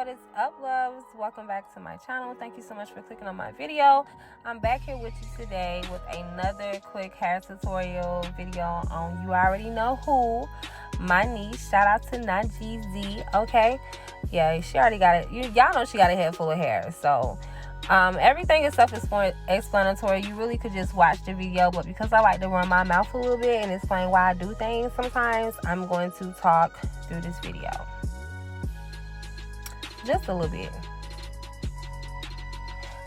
What is up, loves? Welcome back to my channel. Thank you so much for clicking on my video. I'm back here with you today with another quick hair tutorial video on you already know who, my niece. Shout out to Najizi. Okay, yeah, she already got it. Y'all know she got a head full of hair, so everything is self-explanatory. You really could just watch the video, but because I like to run my mouth a little bit and explain why I do things sometimes, I'm going to talk through this video just a little bit.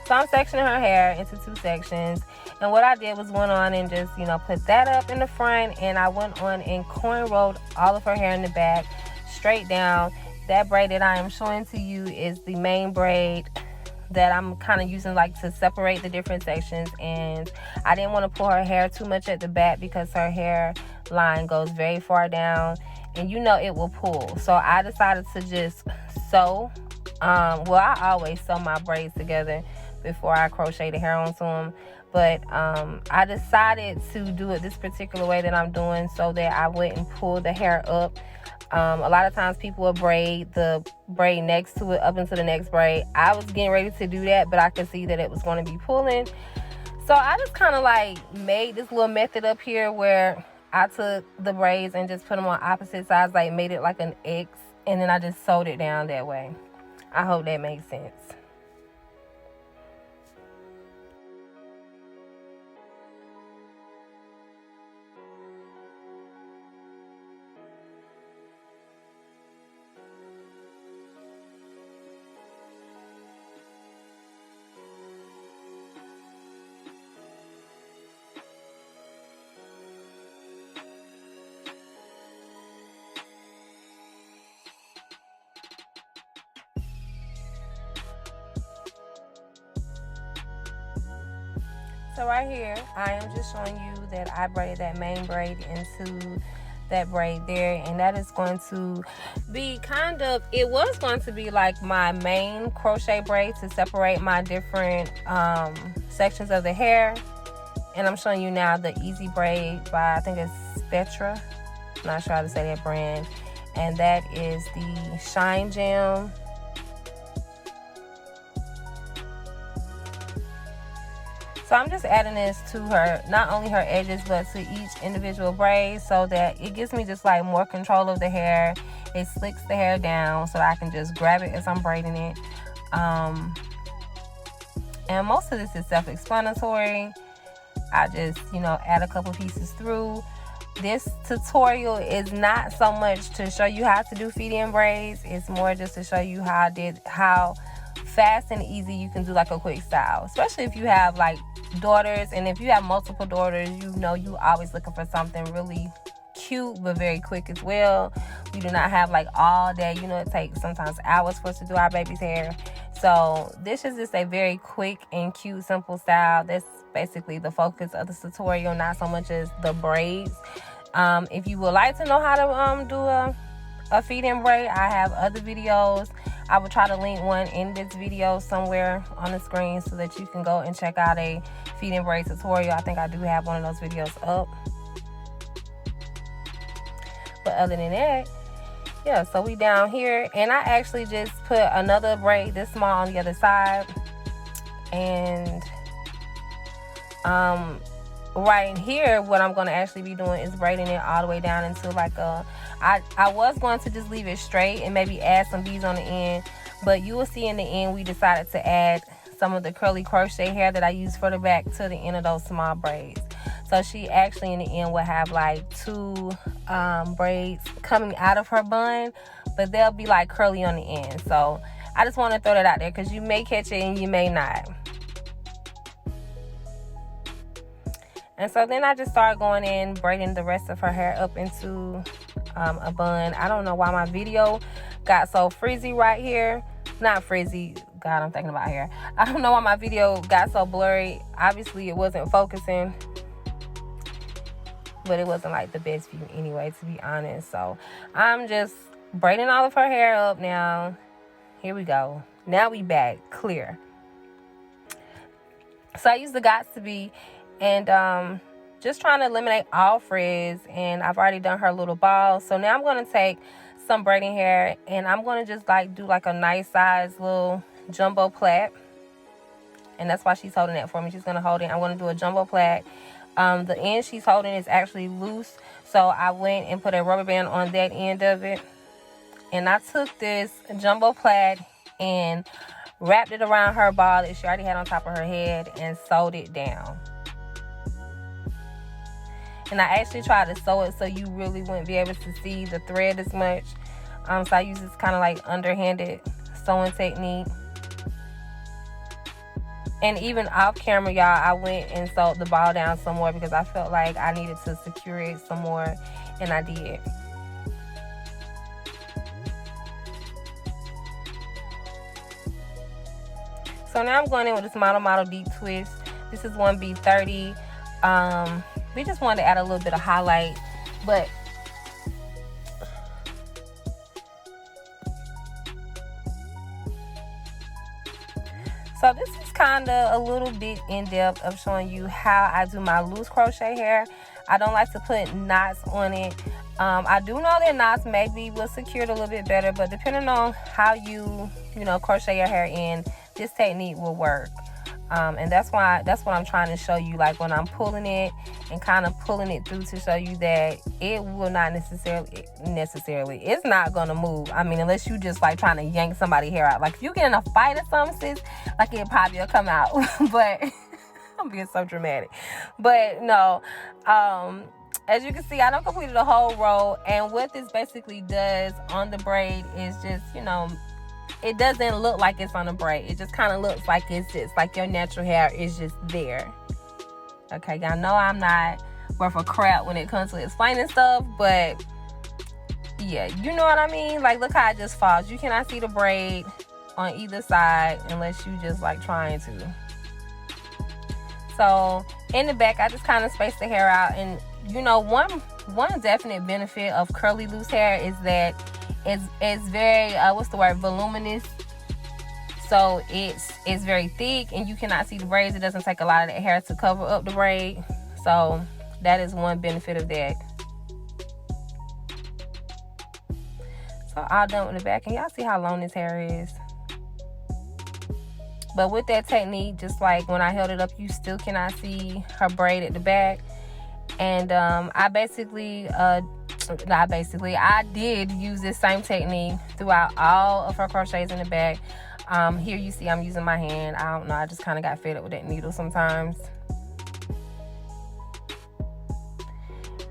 So I'm sectioning her hair into two sections, and what I did was went on and just, put that up in the front, and I went on and cornrowed all of her hair in the back straight down. That braid that I am showing to you is the main braid that I'm kind of using like to separate the different sections, and I didn't want to pull her hair too much at the back because her hair line goes very far down and it will pull. So I decided to just sew. I always sew my braids together before I crochet the hair onto them, but I decided to do it this particular way that I'm doing so that I wouldn't pull the hair up. A lot of times people will braid the braid next to it up into the next braid. I was getting ready to do that, but I could see that it was going to be pulling, so I just kind of like made this little method up here where I took the braids and just put them on opposite sides, like made it like an X, and then I just sewed it down that way. I hope that makes sense. So right here, I am just showing you that I braided that main braid into that braid there, and that is going to be it was going to be like my main crochet braid to separate my different sections of the hair. And I'm showing you now the easy braid by, I think it's Spetra. I'm not sure how to say that brand. And that is the Shine Gem. So I'm just adding this to her, not only her edges, but to each individual braid, so that it gives me just like more control of the hair. It slicks the hair down so that I can just grab it as I'm braiding it. And most of this is self-explanatory. I just, add a couple pieces through. This tutorial is not so much to show you how to do feed-in braids. It's more just to show you how fast and easy you can do like a quick style, especially if you have like daughters, and if you have multiple daughters, you always looking for something really cute but very quick as well. We do not have like all day, it takes sometimes hours for us to do our baby's hair. So this is just a very quick and cute, simple style. That's basically the focus of this tutorial, not so much as the braids. If you would like to know how to do a feed-in braid, I have other videos. I will try to link one in this video somewhere on the screen so that you can go and check out a feed-in braid tutorial. I think I do have one of those videos up. But other than that, yeah, so we down here, and I actually just put another braid this small on the other side, and right here, what I'm going to actually be doing is braiding it all the way down into like I was going to just leave it straight and maybe add some beads on the end, but you will see in the end we decided to add some of the curly crochet hair that I used for the back to the end of those small braids. So she actually in the end will have like two braids coming out of her bun, but they'll be like curly on the end. So I just want to throw that out there because you may catch it and you may not. And so then I just started going in, braiding the rest of her hair up into a bun. I don't know why my video got so frizzy right here. Not frizzy. God, I'm thinking about hair. I don't know why my video got so blurry. Obviously, it wasn't focusing. But it wasn't like the best view anyway, to be honest. So I'm just braiding all of her hair up now. Here we go. Now we back. Clear. So I used the Gots to Be, and just trying to eliminate all frizz, and I've already done her little ball. So now I'm going to take some braiding hair, and I'm going to just like do like a nice size little jumbo plait. And that's why she's holding that for me. She's going to hold it. I'm going to do a jumbo plait. The end she's holding is actually loose, so I went and put a rubber band on that end of it. And I took this jumbo plait and wrapped it around her ball that she already had on top of her head and sewed it down. And I actually tried to sew it so you really wouldn't be able to see the thread as much. So I use this kind of like underhanded sewing technique. And even off camera, y'all, I went and sewed the ball down some more because I felt like I needed to secure it some more, and I did. So now I'm going in with this Model Deep Twist. This is 1B30. We just wanted to add a little bit of highlight, but so this is kind of a little bit in depth of showing you how I do my loose crochet hair. I don't like to put knots on it. I do know that knots maybe will secure it a little bit better, but depending on how you crochet your hair in, this technique will work. And that's what I'm trying to show you, like when I'm pulling it and kind of pulling it through to show you that it will not necessarily, it's not going to move. I mean, unless you just like trying to yank somebody's hair out. Like if you get in a fight or something, sis, like it probably will come out. But I'm being so dramatic. But no, as you can see, I done completed the whole row. And what this basically does on the braid is just, it doesn't look like it's on a braid. It just kind of looks like it's just like your natural hair is just there. Okay, y'all know I'm not worth a crap when it comes to explaining stuff, but yeah, you know what I mean? Like, look how it just falls. You cannot see the braid on either side unless you just like trying to. So in the back, I just kind of spaced the hair out. And one definite benefit of curly loose hair is that it's very voluminous. So it's very thick and you cannot see the braids. It doesn't take a lot of that hair to cover up the braid. So that is one benefit of that. So all done with the back, and y'all see how long this hair is. But with that technique, just like when I held it up, you still cannot see her braid at the back. And I did use this same technique throughout all of her crochets in the back. Here you see I'm using my hand. I don't know, I just kind of got fed up with that needle sometimes.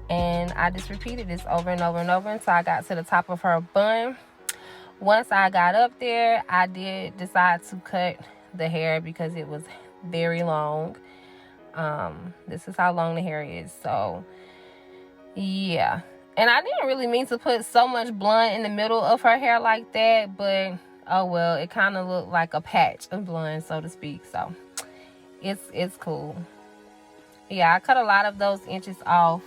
And I just repeated this over and over and over until I got to the top of her bun. Once I got up there, I did decide to cut the hair because it was very long. This is how long the hair is. So yeah, and I didn't really mean to put so much blunt in the middle of her hair like that, but oh well, it kind of looked like a patch of blunt, so to speak. So it's cool. Yeah, I cut a lot of those inches off.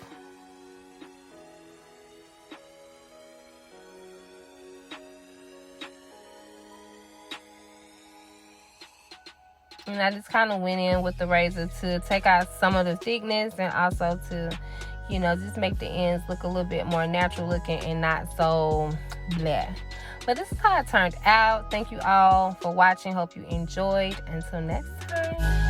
And I just kind of went in with the razor to take out some of the thickness and also to, just make the ends look a little bit more natural looking and not so blah. But this is how it turned out. Thank you all for watching. Hope you enjoyed. Until next time.